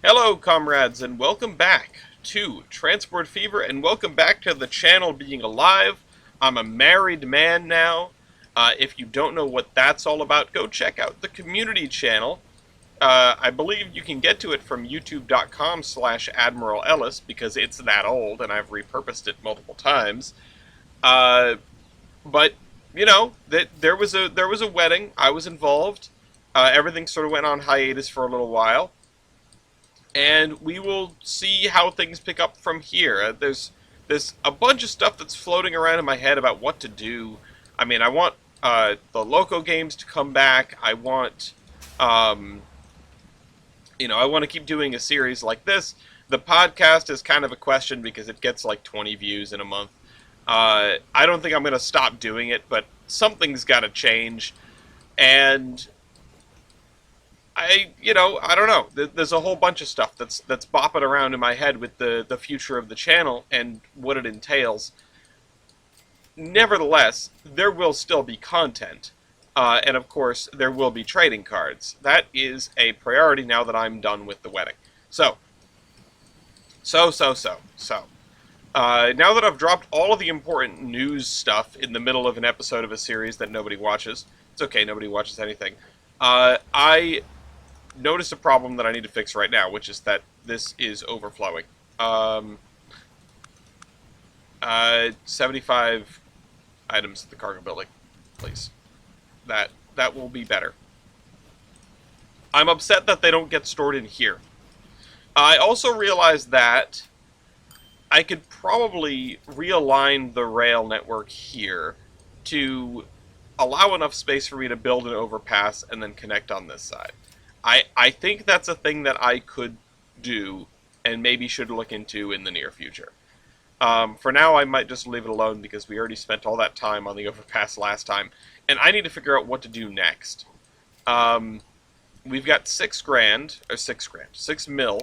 Hello, comrades, and welcome back to Transport Fever, and welcome back to the channel being alive. I'm a married man now. If you don't know what that's all about, go check out the community channel. I believe you can get to it from youtube.com/Admiral Ellis, because it's that old, and I've repurposed it multiple times. Uh, but, there was a wedding. I was involved. Everything sort of went on hiatus for a little while. And we will see how things pick up from here. There's a bunch of stuff that's floating around in my head about what to do. I mean, I want the Loco games to come back. I want, I want to keep doing a series like this. The podcast is kind of a question because it gets like 20 views in a month. I don't think I'm going to stop doing it, but something's got to change. And I don't know. There's a whole bunch of stuff that's bopping around in my head with the future of the channel and what it entails. Nevertheless, there will still be content. And of course, there will be trading cards. That is a priority now that I'm done with the wedding. So. Now that I've dropped all of the important news stuff in the middle of an episode of a series that nobody watches, it's okay, nobody watches anything. I noticed a problem that I need to fix right now, which is that this is overflowing. 75 items at the cargo building, please. That will be better. I'm upset that they don't get stored in here. I also realized that I could probably realign the rail network here to allow enough space for me to build an overpass and then connect on this side. I think that's a thing that I could do and maybe should look into in the near future. For now, I might just leave it alone because we already spent all that time on the overpass last time, and I need to figure out what to do next. We've got 6 mil.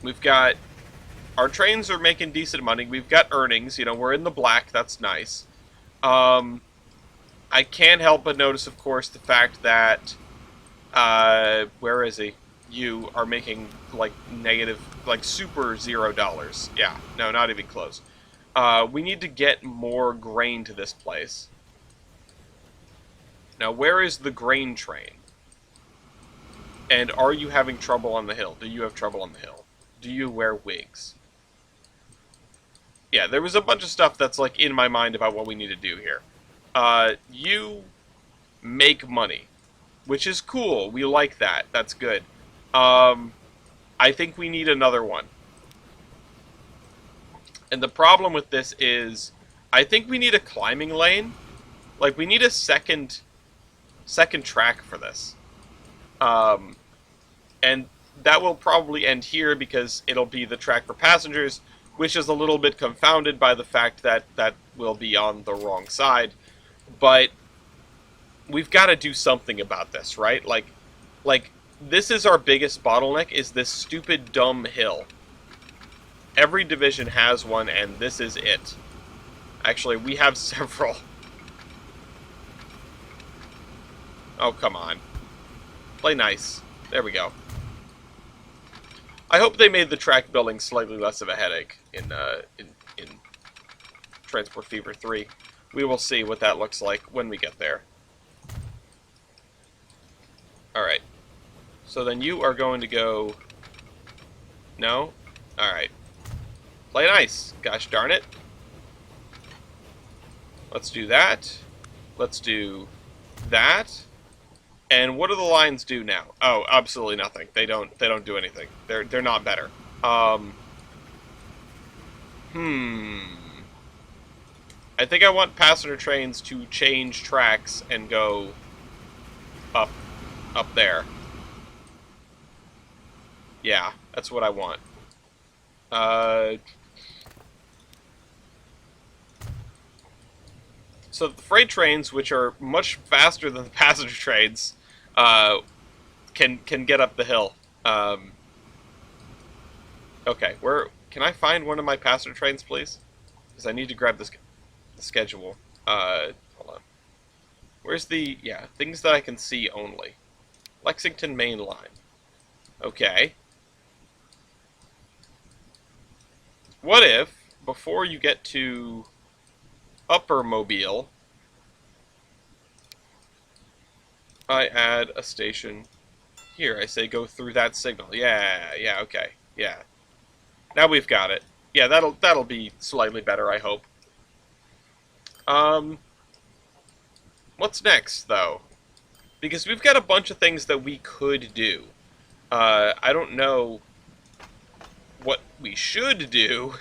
We've got, our trains are making decent money. We've got earnings. We're in the black. That's nice. I can't help but notice, of course, the fact that, where is he? You are making, like, negative, like, super $0. Yeah, no, not even close. We need to get more grain to this place. Now, where is the grain train? And are you having trouble on the hill? Do you have trouble on the hill? Do you wear wigs? Yeah, there was a bunch of stuff that's, like, in my mind about what we need to do here. You make money, which is cool. We like that. That's good. I think we need another one. And the problem with this is, I think we need a climbing lane. Like, we need a second track for this. And that will probably end here because it'll be the track for passengers, which is a little bit confounded by the fact that that will be on the wrong side. But we've got to do something about this, right? Like, this is our biggest bottleneck, is this stupid, dumb hill. Every division has one, and this is it. Actually, we have several. Oh, come on. Play nice. There we go. I hope they made the track building slightly less of a headache in Transport Fever 3. We will see what that looks like when we get there. Alright. So then you are going to go... No? Alright. Play nice. Gosh darn it. Let's do that. Let's do that. And what do the lines do now? Oh, absolutely nothing. They don't do anything. They're not better. I think I want passenger trains to change tracks and go up there. Yeah, that's what I want. So the freight trains, which are much faster than the passenger trains, can get up the hill. Okay, can I find one of my passenger trains, please? Because I need to grab the schedule. Hold on. Where's the... Yeah, things that I can see only. Lexington Main Line. Okay. What if, before you get to Upper Mobile, I add a station here? I say go through that signal. Yeah, okay. Yeah. Now we've got it. Yeah, that'll be slightly better, I hope. What's next, though? Because we've got a bunch of things that we could do. I don't know what we should do,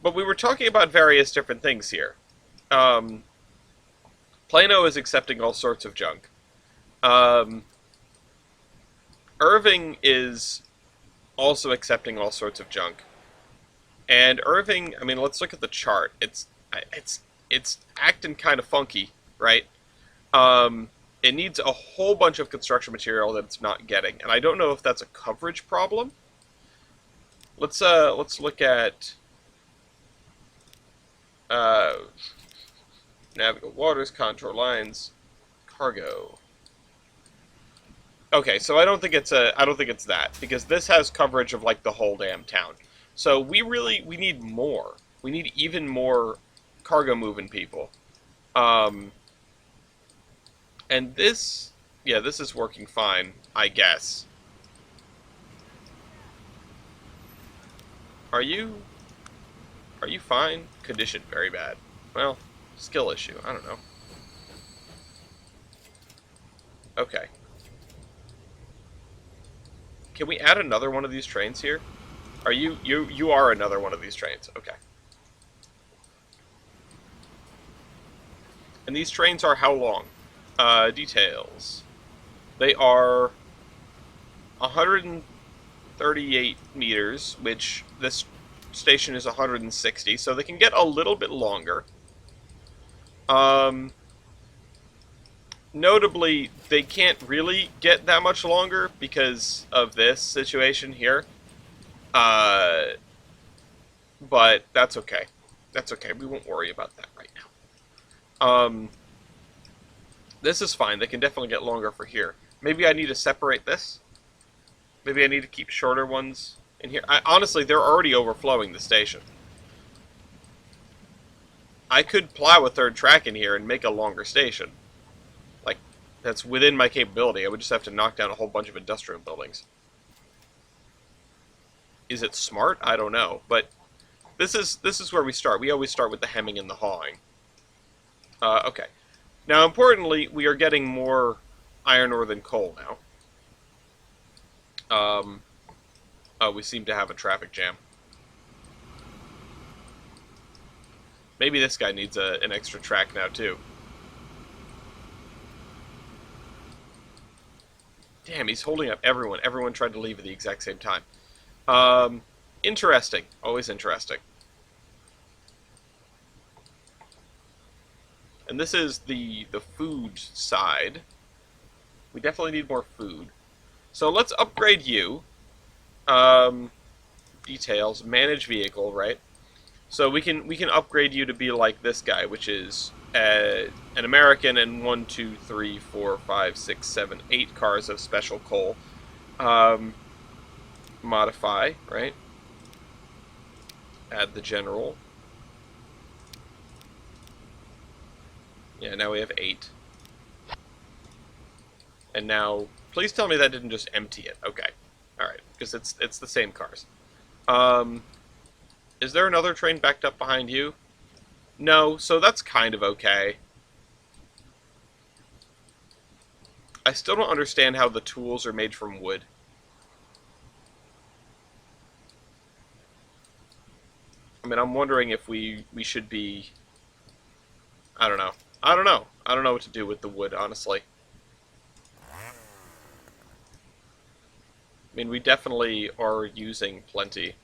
but we were talking about various different things here. Plano is accepting all sorts of junk. Irving is also accepting all sorts of junk. And Irving, I mean, let's look at the chart. It's acting kind of funky, right? It needs a whole bunch of construction material that it's not getting, and I don't know if that's a coverage problem. Let's look at navigable waters, contour lines, cargo. Okay, so I don't think it's that, because this has coverage of like the whole damn town. So we need more. We need even more cargo moving people. And this, yeah, this is working fine, I guess. Are you fine? Condition very bad. Well, skill issue, I don't know. Okay. Can we add another one of these trains here? Are you are another one of these trains. Okay. And these trains are how long? Details. They are 138 meters, which this station is 160, so they can get a little bit longer. Notably, they can't really get that much longer because of this situation here. But that's okay. That's okay. We won't worry about that right now. This is fine. They can definitely get longer for here. Maybe I need to separate this. Maybe I need to keep shorter ones in here. Honestly, they're already overflowing the station. I could plow a third track in here and make a longer station. Like, that's within my capability. I would just have to knock down a whole bunch of industrial buildings. Is it smart? I don't know. But this is where we start. We always start with the hemming and the hawing. Okay. Now, importantly, we are getting more iron ore than coal now. Oh, we seem to have a traffic jam. Maybe this guy needs an extra track now, too. Damn, he's holding up everyone. Everyone tried to leave at the exact same time. Interesting. Always interesting. And this is the food side. We definitely need more food. So let's upgrade you. Details, manage vehicle, right? So we can upgrade you to be like this guy, which is an American and 1, 2, 3, 4, 5, 6, 7, 8 cars of special coal. Modify, right? Add the general. Yeah, now we have 8. And now, please tell me that didn't just empty it. Okay. Alright, because it's the same cars. Is there another train backed up behind you? No, so that's kind of okay. I still don't understand how the tools are made from wood. I mean, I'm wondering if we should be... I don't know. I don't know what to do with the wood, honestly. I mean, we definitely are using plenty.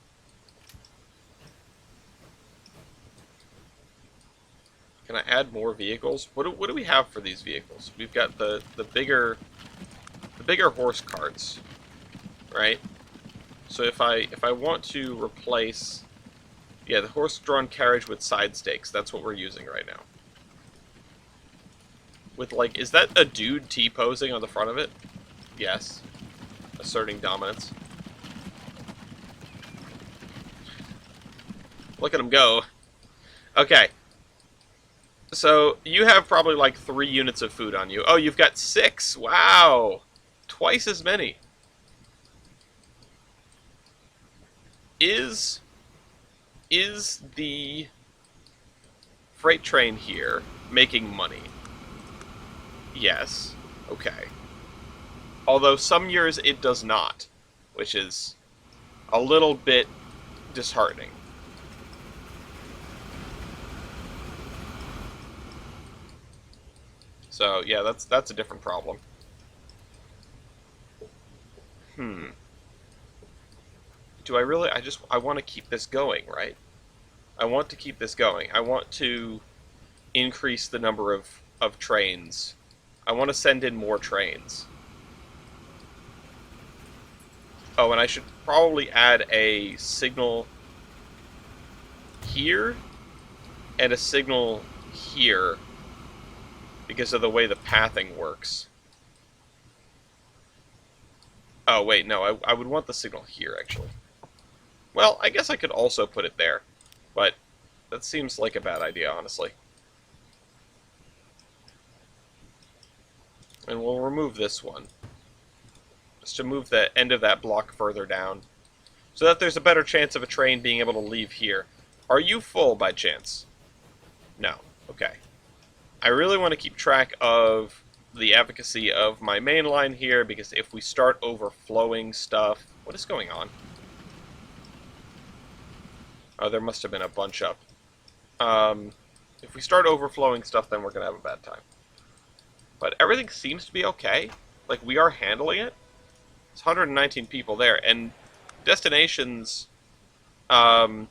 Can I add more vehicles? What do we have for these vehicles? We've got the bigger horse carts, right? So if I want to replace, yeah, the horse-drawn carriage with side stakes, that's what we're using right now. with, like, is that a dude T-posing on the front of it? Yes. Asserting dominance. Look at him go. Okay. So, you have probably like 3 units of food on you. Oh, you've got 6! Wow! Twice as many. Is the freight train here making money? Yes. Okay. Although some years it does not, which is a little bit disheartening. So, yeah, that's a different problem. Do I really... I want to keep this going, right? I want to keep this going. I want to increase the number of trains. I want to send in more trains. Oh, and I should probably add a signal here and a signal here because of the way the pathing works. Oh, wait, no, I would want the signal here, actually. Well, I guess I could also put it there, but that seems like a bad idea, honestly. And we'll remove this one, just to move the end of that block further down, so that there's a better chance of a train being able to leave here. Are you full, by chance? No. Okay. I really want to keep track of the efficacy of my main line here, because if we start overflowing stuff... What is going on? Oh, there must have been a bunch up. If we start overflowing stuff, then we're going to have a bad time. But everything seems to be okay. Like, we are handling it. There's 119 people there, and destinations... we're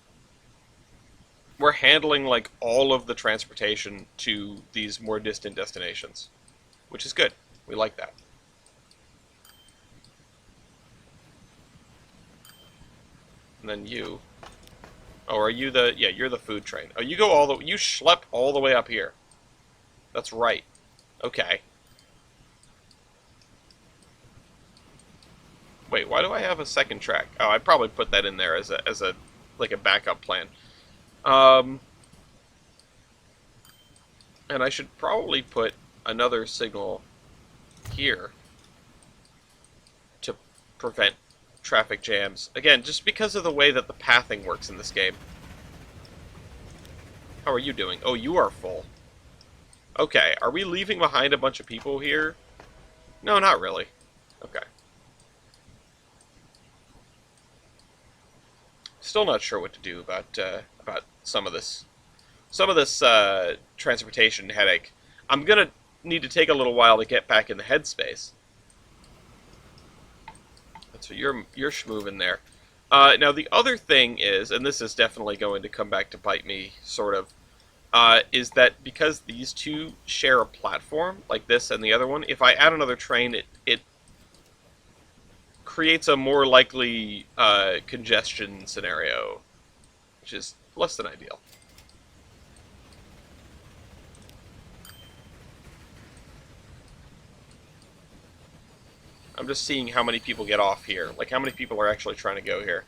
handling, like, all of the transportation to these more distant destinations. Which is good. We like that. And then you... Oh, are you the... Yeah, you're the food train. Oh, you go all the... You schlep all the way up here. That's right. Okay. Wait, why do I have a second track? Oh, I'd probably put that in there as a like a backup plan. And I should probably put another signal here to prevent traffic jams. Again, just because of the way that the pathing works in this game. How are you doing? Oh, you are full. Okay, are we leaving behind a bunch of people here? No, not really. Okay. Still not sure what to do about some of this transportation headache. I'm gonna need to take a little while to get back in the headspace. So you're schmoovin' there. Now the other thing is, and this is definitely going to come back to bite me, sort of, is that because these two share a platform, like this and the other one, if I add another train, it creates a more likely congestion scenario, which is less than ideal. I'm just seeing how many people get off here. Like, how many people are actually trying to go here.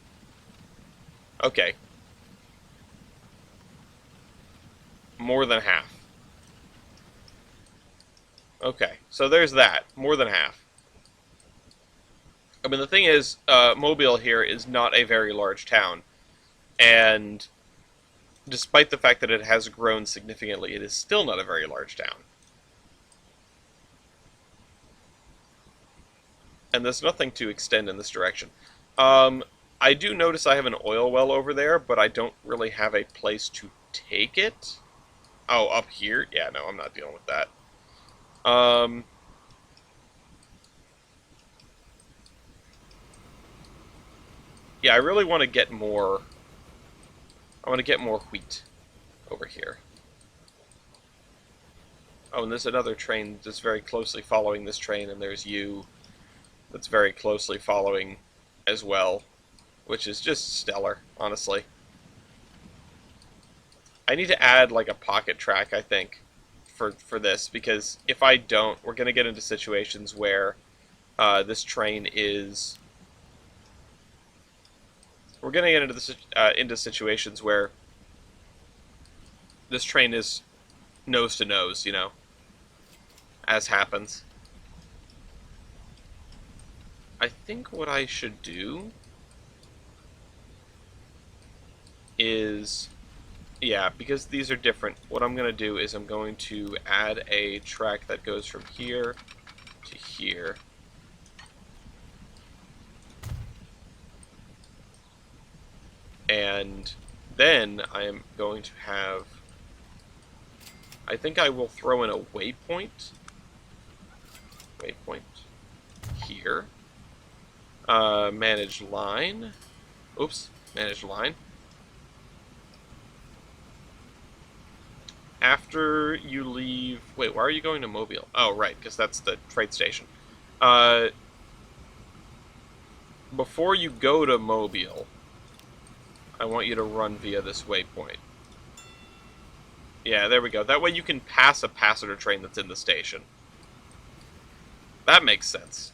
Okay. More than half. Okay, so there's that. More than half. I mean, the thing is, Mobile here is not a very large town. And despite the fact that it has grown significantly, it is still not a very large town. And there's nothing to extend in this direction. I do notice I have an oil well over there, but I don't really have a place to take it. Oh, up here? Yeah, no, I'm not dealing with that. Yeah, I really want to get more... I want to get more wheat over here. Oh, and there's another train that's very closely following this train, and there's you that's very closely following as well, which is just stellar, honestly. I need to add, like, a pocket track, I think, for this, because if I don't, we're going to get into situations where this train is... We're going to get into into situations where this train is nose to nose, you know, as happens. I think what I should do is... Yeah, because these are different, what I'm going to do is I'm going to add a track that goes from here to here. And then I am going to have... I think I will throw in a waypoint. Waypoint here. Manage line. Oops, manage line. After you leave... Wait, why are you going to Mobile? Oh, right, because that's the freight station. Before you go to Mobile, I want you to run via this waypoint. Yeah, there we go. That way you can pass a passenger train that's in the station. That makes sense.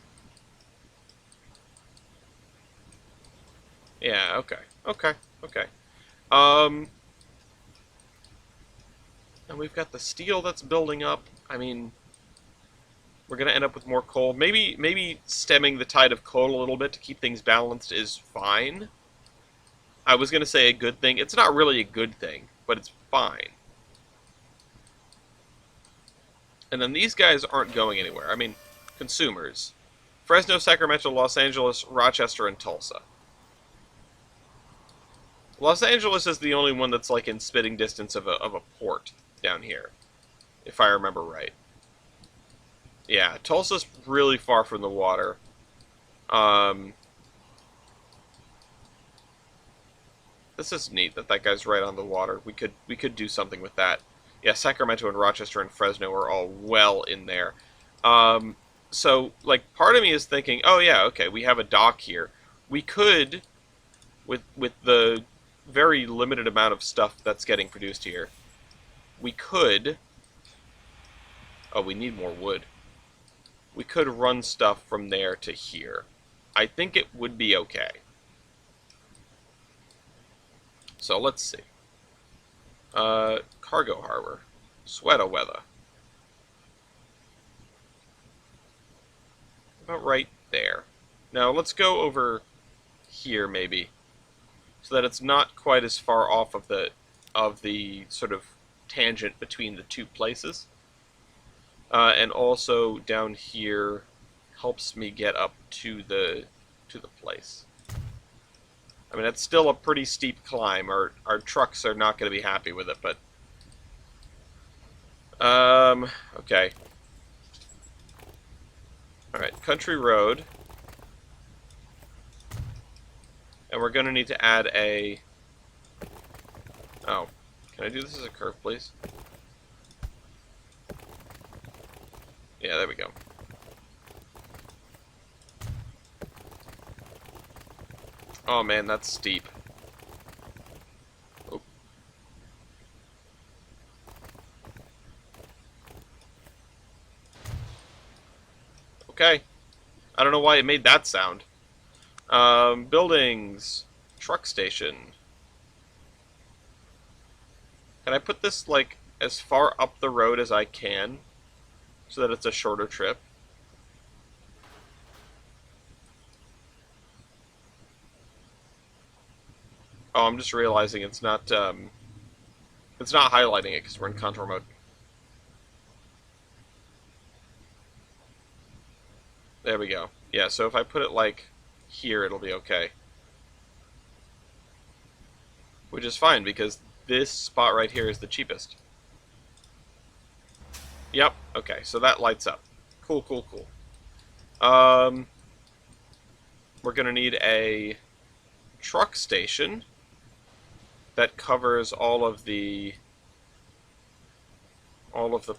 Yeah, okay. Okay, okay. And we've got the steel that's building up. I mean, we're going to end up with more coal. Maybe stemming the tide of coal a little bit to keep things balanced is fine. I was going to say a good thing. It's not really a good thing, but it's fine. And then these guys aren't going anywhere. I mean, consumers. Fresno, Sacramento, Los Angeles, Rochester, and Tulsa. Los Angeles is the only one that's like in spitting distance of a port down here, if I remember right. Yeah, Tulsa's really far from the water. This is neat that that guy's right on the water. We could do something with that. Yeah, Sacramento and Rochester and Fresno are all well in there. So, like, part of me is thinking, oh yeah, okay, we have a dock here. We could, with the very limited amount of stuff that's getting produced here, we could... Oh, we need more wood. We could run stuff from there to here. I think it would be okay. So, let's see. Cargo harbor. Sweater weather. About right there. Now, let's go over here, maybe, so that it's not quite as far off of the sort of tangent between the two places. And also down here helps me get up to the place. I mean, it's still a pretty steep climb. Our trucks are not going to be happy with it, but okay. All right, country road. And we're going to need to add a... Oh, can I do this as a curve, please? Yeah, there we go. Oh man, that's steep. Oh. Okay. I don't know why it made that sound. Buildings. Truck station. Can I put this, like, as far up the road as I can, so that it's a shorter trip? Oh, I'm just realizing it's not highlighting it because we're in contour mode. There we go. Yeah, so if I put it, like, here, it'll be okay. Which is fine, because this spot right here is the cheapest. Yep, okay, so that lights up. Cool, cool, cool. We're gonna need a truck station that covers all of the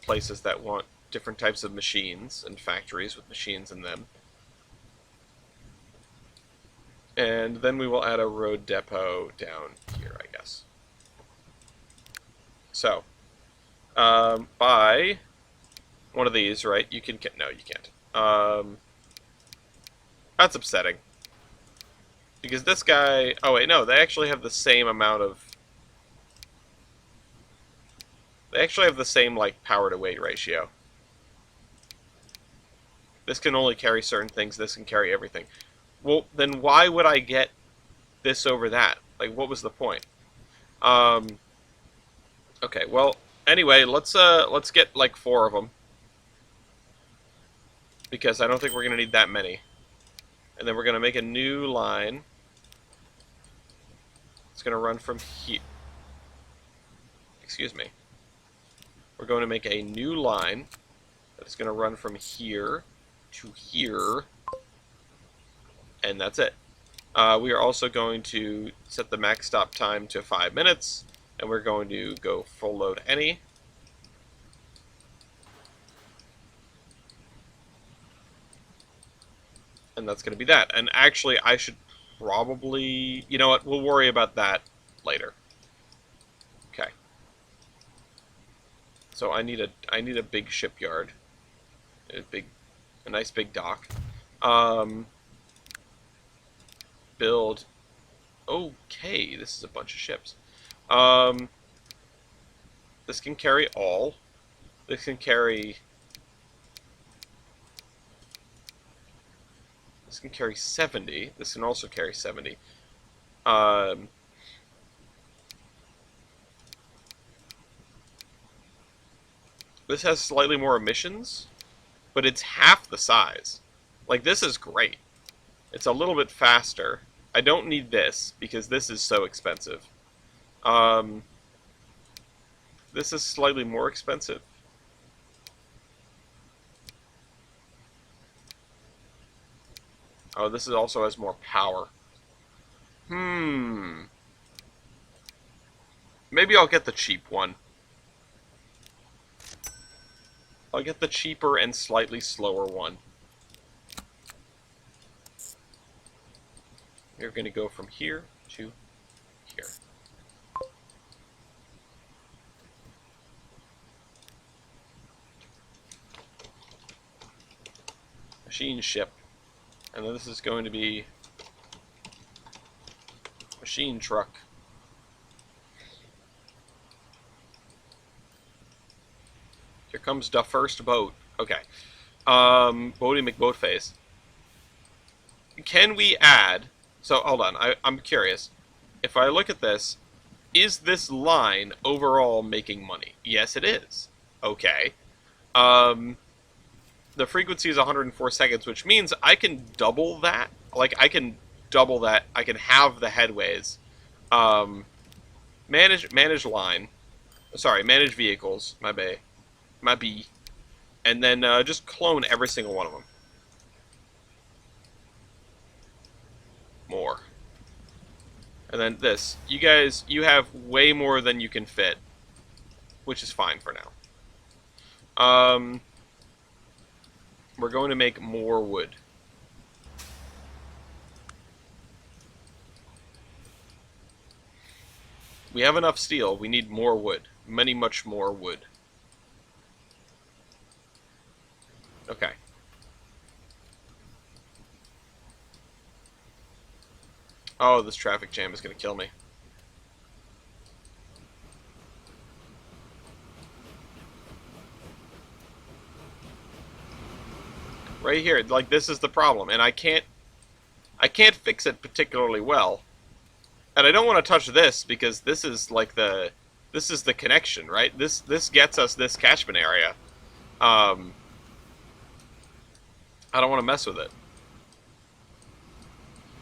places that want different types of machines and factories with machines in them. And then we will add a road depot down here, I guess. So, by one of these, right? You can... No, you can't. That's upsetting. Because this guy... Oh, wait, no. They actually have the same amount of... They actually have the same, like, power to weight ratio. This can only carry certain things. This can carry everything. Well, then why would I get this over that? Like, what was the point? Okay, well, anyway, let's get, like, 4 of them. Because I don't think we're going to need that many. And then we're going to make a new line. It's going to run from here. Excuse me. We're going to make a new line that is going to run from here to here. And that's it. We are also going to set the max stop time to 5 minutes. And we're going to go full load any. And that's going to be that. And actually, I should probably... You know what? We'll worry about that later. Okay. So I need a big shipyard. A nice big dock. Build... Okay, this is a bunch of ships. This can carry all. This can carry... This can carry 70. This can also carry 70. This has slightly more emissions, but it's half the size. Like, this is great. It's a little bit faster. I don't need this, because this is so expensive. This is slightly more expensive. Oh, this is also has more power. Maybe I'll get the cheap one. I'll get the cheaper and slightly slower one. You're going to go from here to here. Machine ship. And then this is going to be machine truck. Here comes the first boat. Okay. Boaty McBoatface. Can we add... So, hold on. I'm curious. If I look at this, is this line overall making money? Yes, it is. Okay. The frequency is 104 seconds, which means I can double that. Like, I can double that. I can have the headways. Manage line. Sorry, manage vehicles. My B. And then just clone every single one of them. More. And then this. You guys, you have way more than you can fit. Which is fine for now. We're going to make more wood. We have enough steel. We need more wood. Much more wood. Okay. Oh, this traffic jam is going to kill me. Right here, like, this is the problem, and I can't fix it particularly well. And I don't want to touch this because this is like this is the connection, right? This gets us this catchment area. I don't want to mess with it.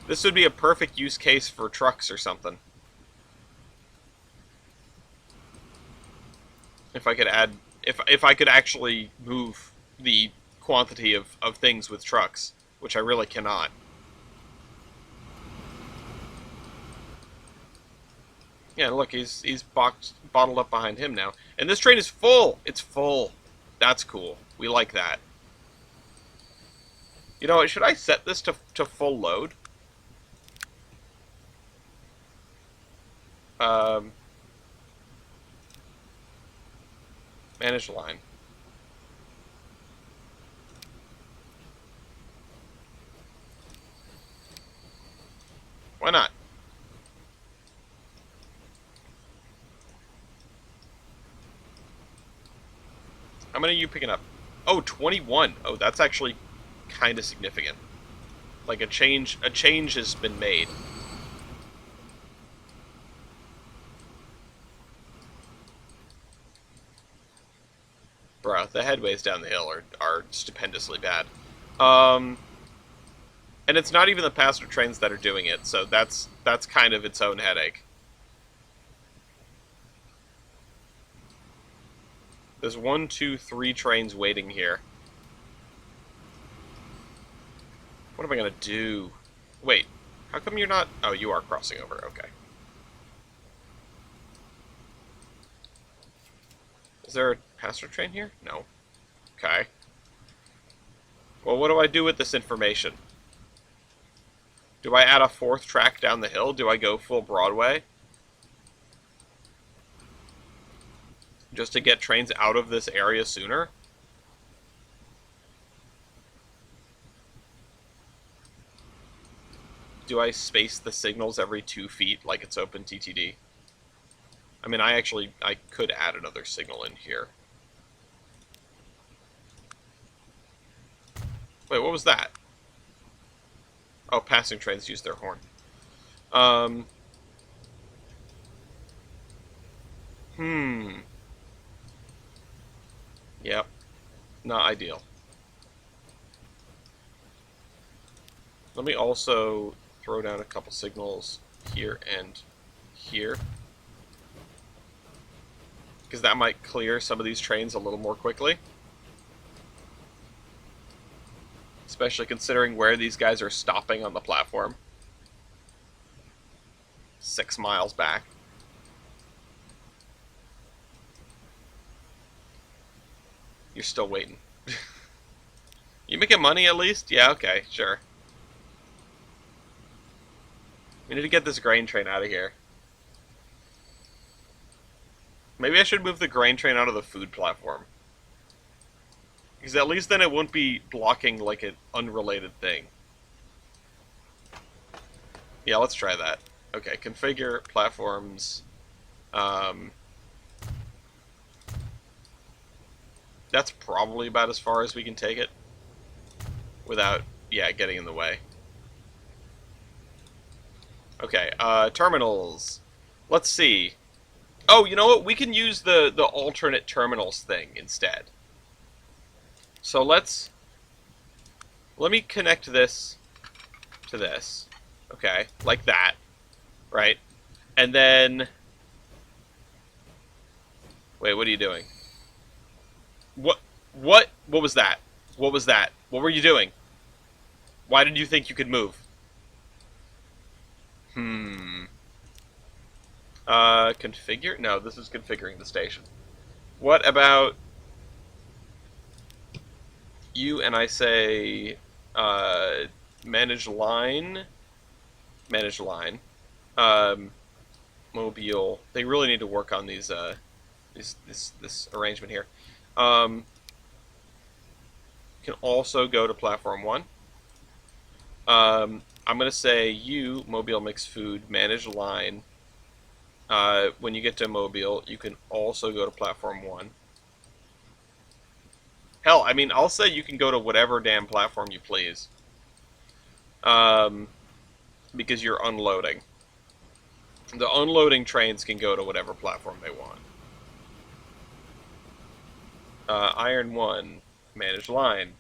This would be a perfect use case for trucks or something. If I could add, if I could actually move the quantity of things with trucks, which I really cannot. Yeah, look, he's bottled up behind him now. And this train is full! It's full. That's cool. We like that. You know what, should I set this to full load? Manage line. Why not? How many are you picking up? Oh, 21. Oh, that's actually kind of significant. Like a change has been made. Bro, the headways down the hill are stupendously bad. And it's not even the passenger trains that are doing it, so that's kind of its own headache. There's 1, 2, 3 trains waiting here. What am I gonna do? Wait, how come you're not... Oh, you are crossing over, okay. Is there a passenger train here? No. Okay. Well, what do I do with this information? Do I add a 4th track down the hill? Do I go full Broadway? Just to get trains out of this area sooner? Do I space the signals every 2 feet like it's open TTD? I mean, I could add another signal in here. Wait, what was that? Oh, passing trains use their horn. Yep. Not ideal. Let me also throw down a couple signals here and here. Because that might clear some of these trains a little more quickly. Especially considering where these guys are stopping on the platform. 6 miles back. You're still waiting. You making money at least? Yeah, okay, sure. We need to get this grain train out of here. Maybe I should move the grain train out of the food platform. Because at least then it won't be blocking like an unrelated thing. Yeah, let's try that. Okay, configure platforms. That's probably about as far as we can take it. Without, yeah, getting in the way. Okay, terminals. Let's see. Oh, you know what? We can use the alternate terminals thing instead. So let me connect this to this. Okay, like that. Right? And then... Wait, what are you doing? What was that? What was that? What were you doing? Why did you think you could move? Configure? No, this is configuring the station. What about you and I say, manage line, mobile. They really need to work on these, this arrangement here. You can also go to platform 1. I'm going to say you, Mobile Mix Food, manage line. When you get to Mobile, you can also go to platform 1. Hell, I mean, I'll say you can go to whatever damn platform you please. Because you're unloading. The unloading trains can go to whatever platform they want. Iron 1, manage line.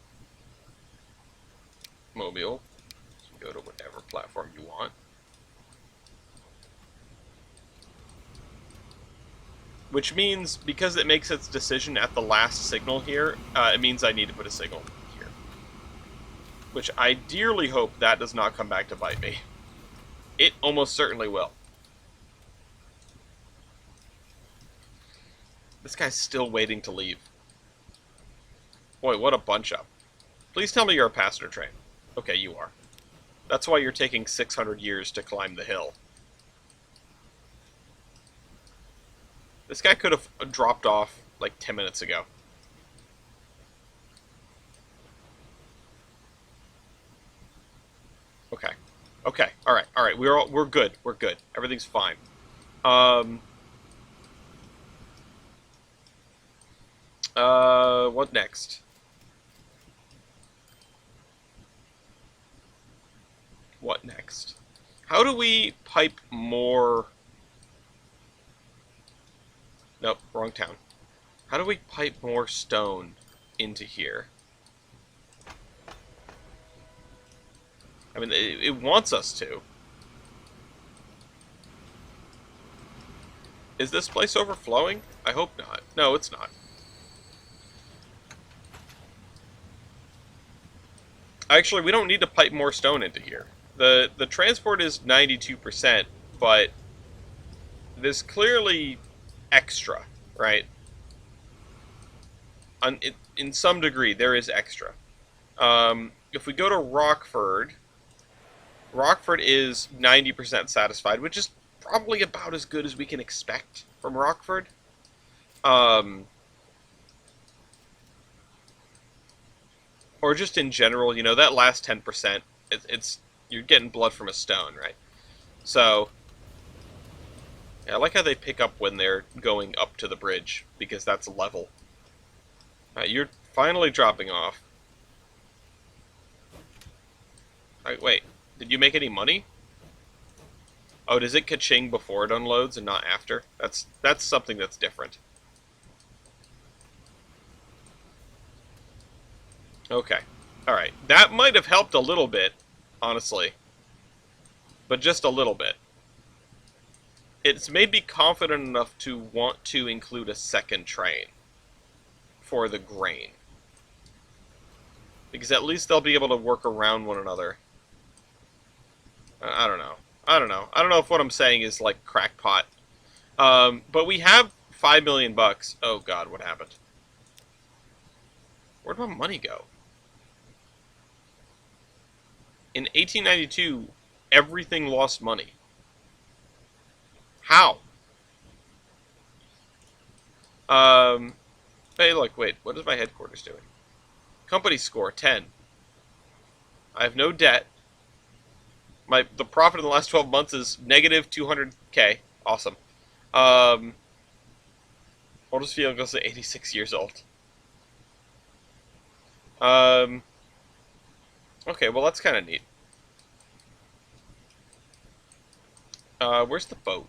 Mobile. You can go to whatever platform you want. Which means, because it makes its decision at the last signal here, it means I need to put a signal here. Which I dearly hope that does not come back to bite me. It almost certainly will. This guy's still waiting to leave. Boy, what a bunch up. Please tell me you're a passenger train. Okay, you are. That's why you're taking 600 years to climb the hill. This guy could have dropped off like 10 minutes ago. Okay. Okay, all right. We're good. We're good. Everything's fine. Um, what next? What next? How do we pipe more? Nope, wrong town. How do we pipe more stone into here? I mean, it wants us to. Is this place overflowing? I hope not. No, it's not. Actually, we don't need to pipe more stone into here. The transport is 92%, but there's clearly extra, right? In some degree, there is extra. If we go to Rockford, Rockford is 90% satisfied, which is probably about as good as we can expect from Rockford. Um, or just in general, that last 10%, it's you're getting blood from a stone, right? So, yeah, I like how they pick up when they're going up to the bridge, because that's level. You're finally dropping off. Wait, did you make any money? Oh, does it ka-ching before it unloads and not after? That's something that's different. Okay. Alright. That might have helped a little bit, honestly. But just a little bit. It's made me confident enough to want to include a second train for the grain. Because at least they'll be able to work around one another. I don't know. I don't know. I don't know if what I'm saying is like crackpot. But we have 5 million bucks. Oh god, what happened? Where'd my money go? In 1892, everything lost money. How? Hey, look, wait. What is my headquarters doing? Company score 10. I have no debt. The profit in the last 12 months is negative 200K. Awesome. Oldest female goes to 86 years old. Okay, well that's kind of neat. Where's the boat?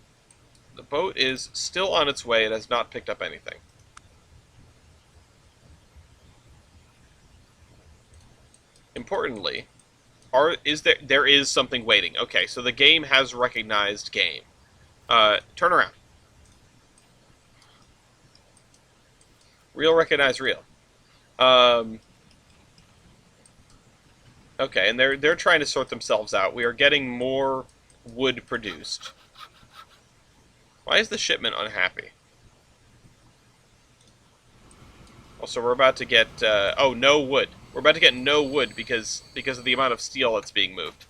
The boat is still on its way. It has not picked up anything. Importantly, there is something waiting. Okay, so the game has recognized game. Turn around. Real recognize real. Okay, and they're trying to sort themselves out. We are getting more wood produced. Why is the shipment unhappy? Also, we're about to get oh, no wood. We're about to get no wood because of the amount of steel that's being moved.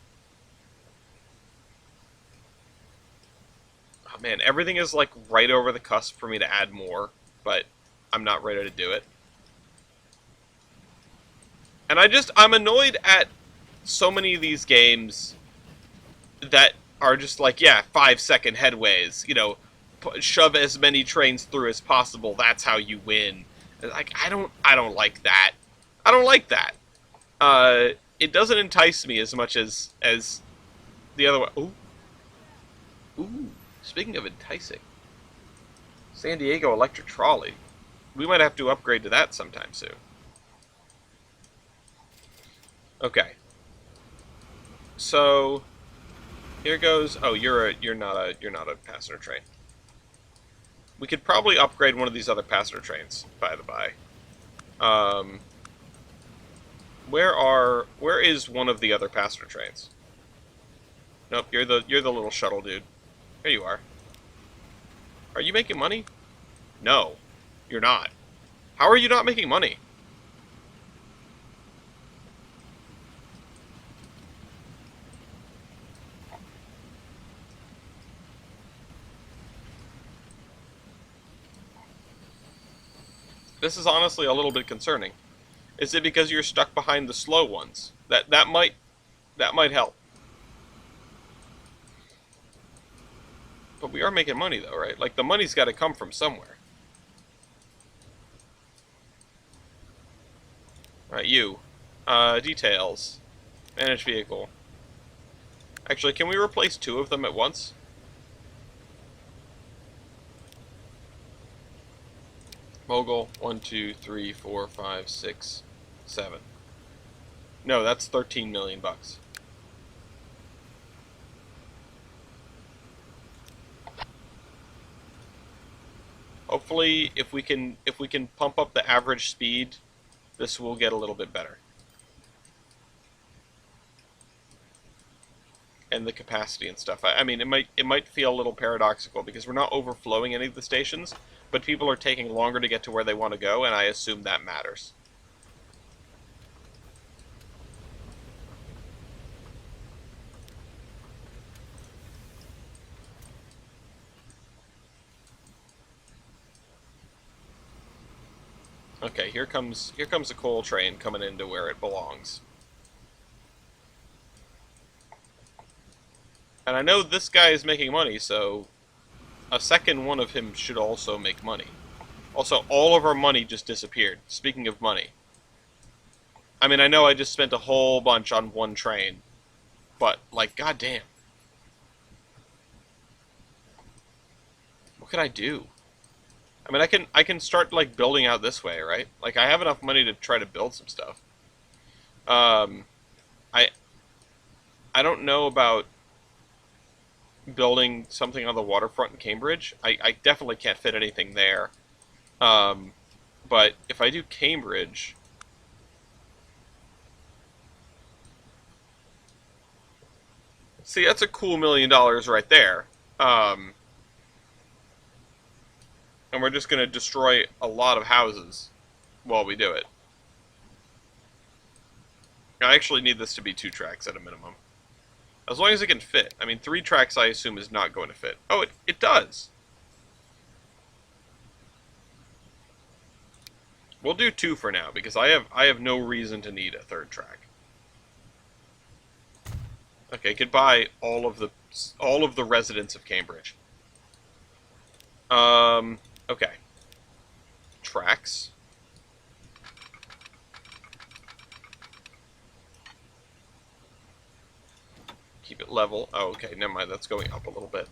Oh man, everything is like right over the cusp for me to add more, but I'm not ready to do it. And I'm annoyed at so many of these games that are just like, yeah, 5-second headways, shove as many trains through as possible, that's how you win. Like, I don't like that. I don't like that. It doesn't entice me as much as the other one. Ooh. Speaking of enticing, San Diego electric trolley. We might have to upgrade to that sometime soon. Okay. So here goes. Oh, you're not a passenger train. We could probably upgrade one of these other passenger trains, by the by. Where is one of the other passenger trains? Nope, you're the little shuttle dude. Here you are. Are you making money? No, you're not. How are you not making money? This is honestly a little bit concerning. Is it because you're stuck behind the slow ones? That might help. But we are making money, though, right? Like, the money's got to come from somewhere. Alright, you. Details. Manage vehicle. Actually, can we replace 2 of them at once? Mogul. 1, 2, 3, 4, 5, 6, 7. No, that's 13 million bucks. Hopefully, if we can pump up the average speed, this will get a little bit better. And the capacity and stuff. I mean, it might feel a little paradoxical because we're not overflowing any of the stations, but people are taking longer to get to where they want to go, and I assume that matters. Okay, here comes a coal train coming into where it belongs. And I know this guy is making money, so a second one of him should also make money. Also, all of our money just disappeared. Speaking of money. I mean, I know I just spent a whole bunch on one train, but, like, goddamn. What could I do? I mean, I can start, like, building out this way, right? Like, I have enough money to try to build some stuff. Um, I I don't know about building something on the waterfront in Cambridge. I definitely can't fit anything there. Um, but if I do Cambridge, see, that's a cool $1 million right there. Um, and we're just going to destroy a lot of houses while we do it. I actually need this to be 2 tracks at a minimum. As long as it can fit. I mean, 3 tracks I assume is not going to fit. Oh, it does. We'll do 2 for now because I have no reason to need a 3rd track. Okay, goodbye all of the residents of Cambridge. Okay. Tracks. Keep it level. Oh, okay, never mind. That's going up a little bit.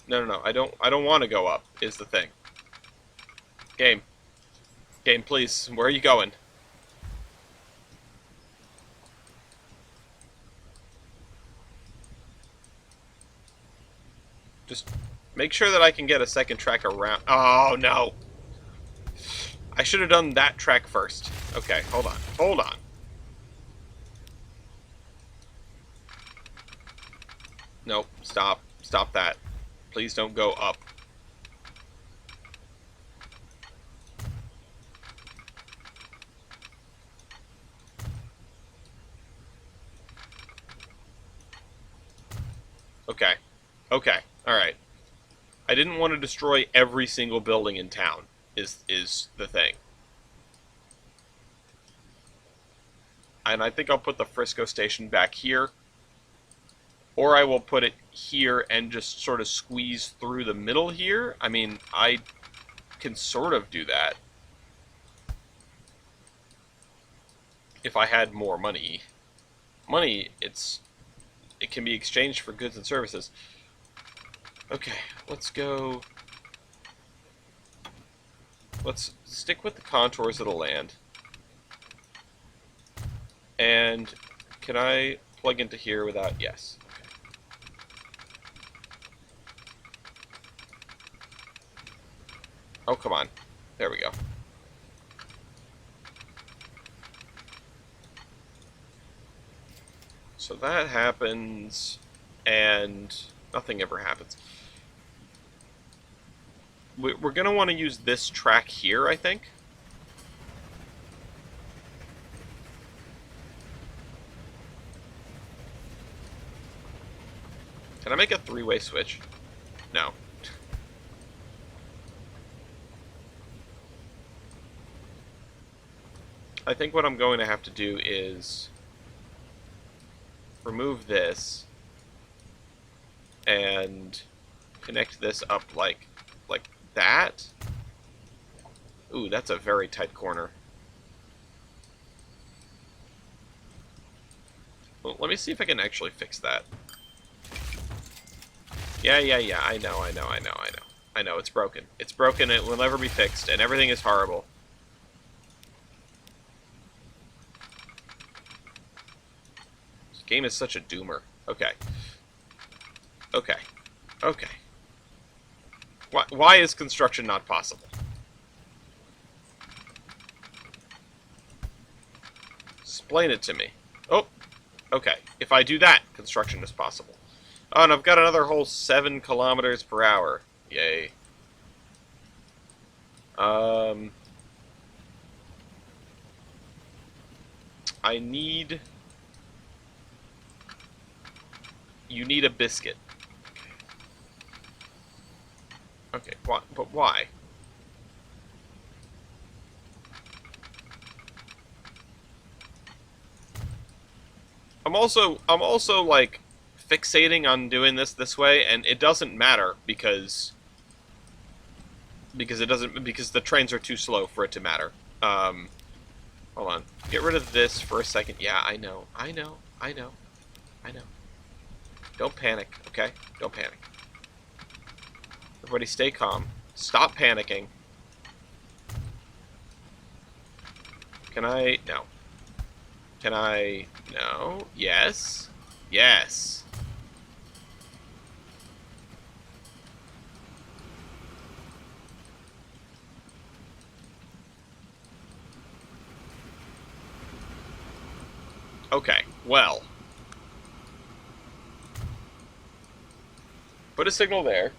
No. I don't want to go up. Is the thing. Game, please. Where are you going? Just make sure that I can get a second track around. Oh no! I should have done that track first. Okay, hold on. Hold on. Nope. Stop. Stop that. Please don't go up. Okay. Okay. Alright. I didn't want to destroy every single building in town, is the thing. And I think I'll put the Frisco station back here. Or I will put it here and just sort of squeeze through the middle here. I mean, I can sort of do that. If I had more money. Money, it can be exchanged for goods and services. Okay, let's go. Let's stick with the contours of the land. And can I plug into here without... Yes. Okay. Oh, come on. There we go. So that happens, and nothing ever happens. We're going to want to use this track here, I think. Can I make a 3-way switch? No. I think what I'm going to have to do is remove this and connect this up like that. Ooh, that's a very tight corner. Well, let me see if I can actually fix that. Yeah, I know, I know, it's broken. It's broken, it will never be fixed, and everything is horrible. This game is such a doomer. Okay. Okay. Okay. Why is construction not possible? Explain it to me. Oh, okay. If I do that, construction is possible. Oh, and I've got another whole 7 kilometers per hour. Yay. I need... You need a biscuit. Okay, but why? I'm also like fixating on doing this way, and it doesn't matter because the trains are too slow for it to matter. Hold on. Get rid of this for a second. Yeah, I know. Don't panic, okay? Don't panic. Everybody stay calm. Stop panicking. Can I? No. Can I? No. Yes. Yes. Okay, well. Put a signal there.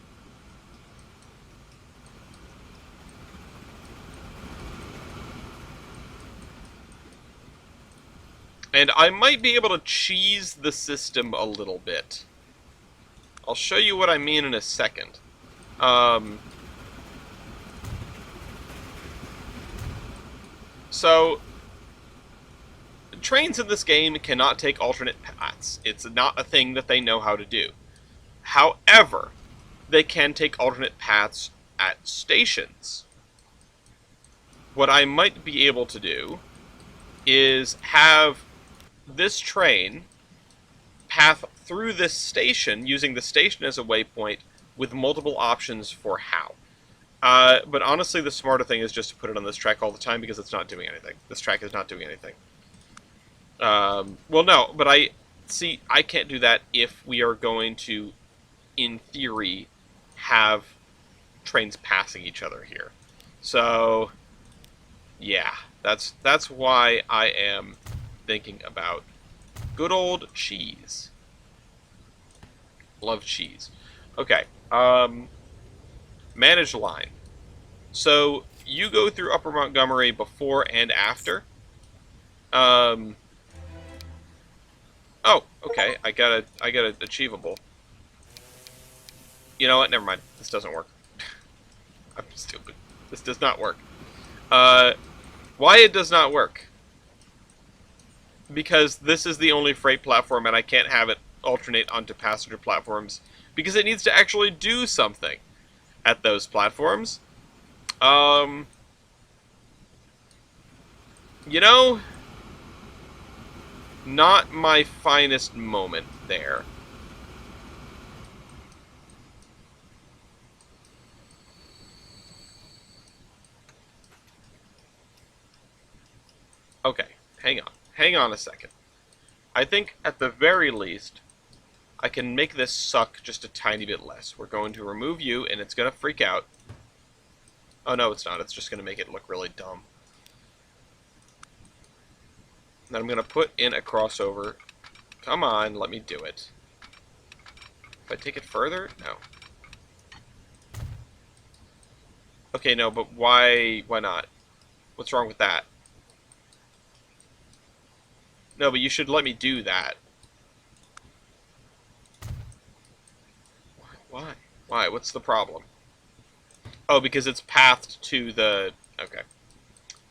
And I might be able to cheese the system a little bit. I'll show you what I mean in a second. So, trains in this game cannot take alternate paths. It's not a thing that they know how to do. However, they can take alternate paths at stations. What I might be able to do is have this train path through this station, using the station as a waypoint, with multiple options for how. But honestly, the smarter thing is just to put it on this track all the time, because it's not doing anything. This track is not doing anything. Well, no, but I can't do that if we are going to, in theory, have trains passing each other here. So, yeah, that's why I am thinking about good old cheese. Love cheese. Okay, manage line. So, you go through Upper Montgomery before and after. Oh, okay, I got a achievable. You know what? Never mind. This doesn't work. I'm stupid. This does not work. Why it does not work? Because this is the only freight platform, and I can't have it alternate onto passenger platforms, because it needs to actually do something at those platforms. You know, not my finest moment there. Okay, hang on a second. I think, at the very least, I can make this suck just a tiny bit less. We're going to remove you, and it's going to freak out. Oh, no, it's not. It's just going to make it look really dumb. Then I'm going to put in a crossover. Come on, let me do it. If I take it further? No. Okay, no, but why not? What's wrong with that? No, but you should let me do that. Why? Why? What's the problem? Oh, because it's pathed to the... Okay.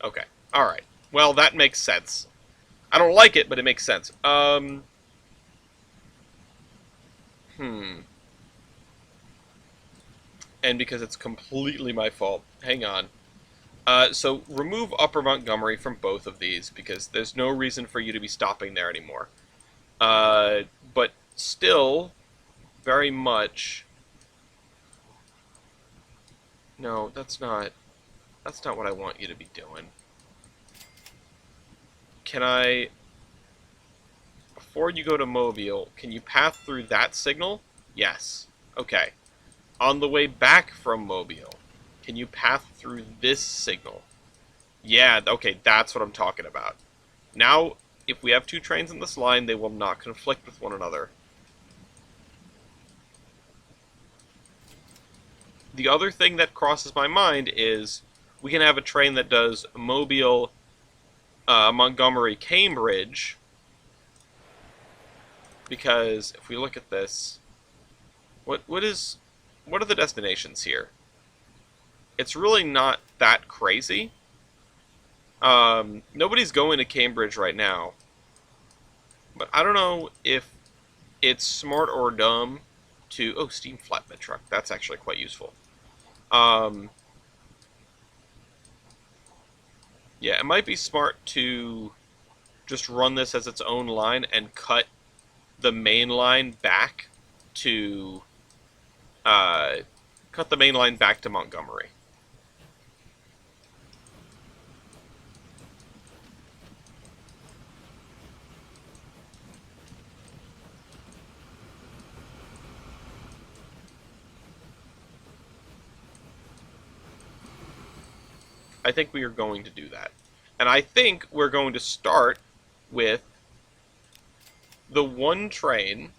Okay. Alright. Well, that makes sense. I don't like it, but it makes sense. and because it's completely my fault. Hang on. So remove Upper Montgomery from both of these, because there's no reason for you to be stopping there anymore. But still, very much... No, that's not what I want you to be doing. Can I... Before you go to Mobile, can you path through that signal? Yes. Okay. On the way back from Mobile, can you path through this signal? Yeah, okay, that's what I'm talking about. Now, if we have two trains in this line, they will not conflict with one another. The other thing that crosses my mind is we can have a train that does Mobile, Montgomery, Cambridge, because if we look at this, what are the destinations here? It's really not that crazy. Nobody's going to Cambridge right now, but I don't know if it's smart or dumb to... Oh, steam flatbed truck. That's actually quite useful. Yeah, it might be smart to just run this as its own line and cut the main line back to Montgomery. I think we are going to do that. And I think we're going to start with the one train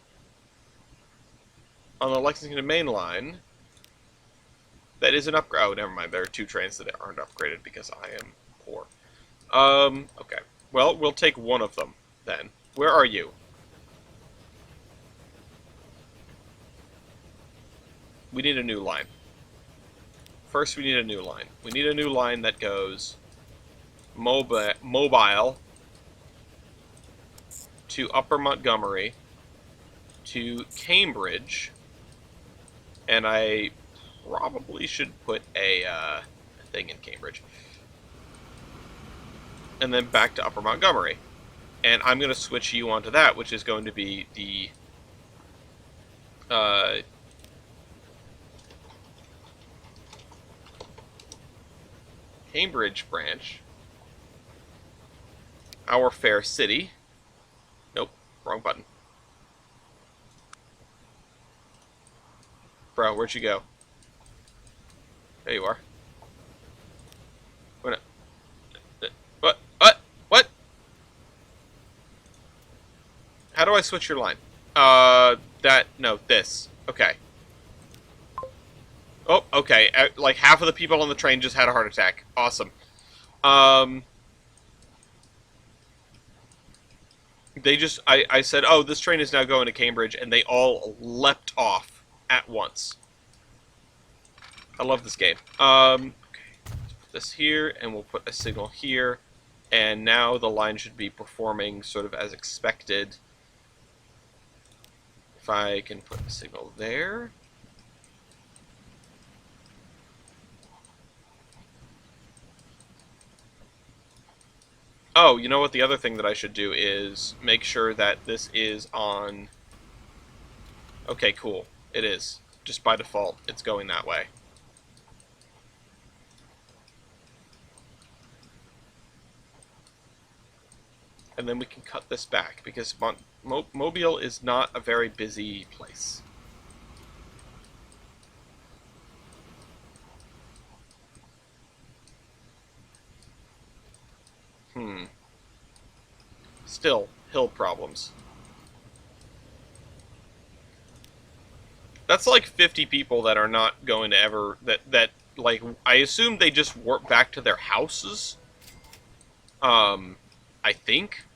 on the Lexington main line that is an upgrade. Oh, never mind. There are two trains that aren't upgraded because I am poor. Okay. Well, we'll take one of them then. Where are you? We need a new line. First, we need a new line. We need a new line that goes mobile to Upper Montgomery to Cambridge, and I probably should put a thing in Cambridge, and then back to Upper Montgomery. And I'm going to switch you onto that, which is going to be the Cambridge branch. Our fair city. Nope, wrong button. Bro, where'd you go? There you are. What? What? How do I switch your line? This. Okay. Oh, okay. Like half of the people on the train just had a heart attack. Awesome. I said, oh, this train is now going to Cambridge, and they all leapt off at once. I love this game. Okay. Let's put this here, and we'll put a signal here, and now the line should be performing sort of as expected. If I can put a signal there. Oh, you know what? The other thing that I should do is make sure that this is on... Okay, cool. It is. Just by default, it's going that way. And then we can cut this back, because Mobile is not a very busy place. Still, hill problems. That's like 50 people that are not going to ever... That like, I assume they just warp back to their houses. I think.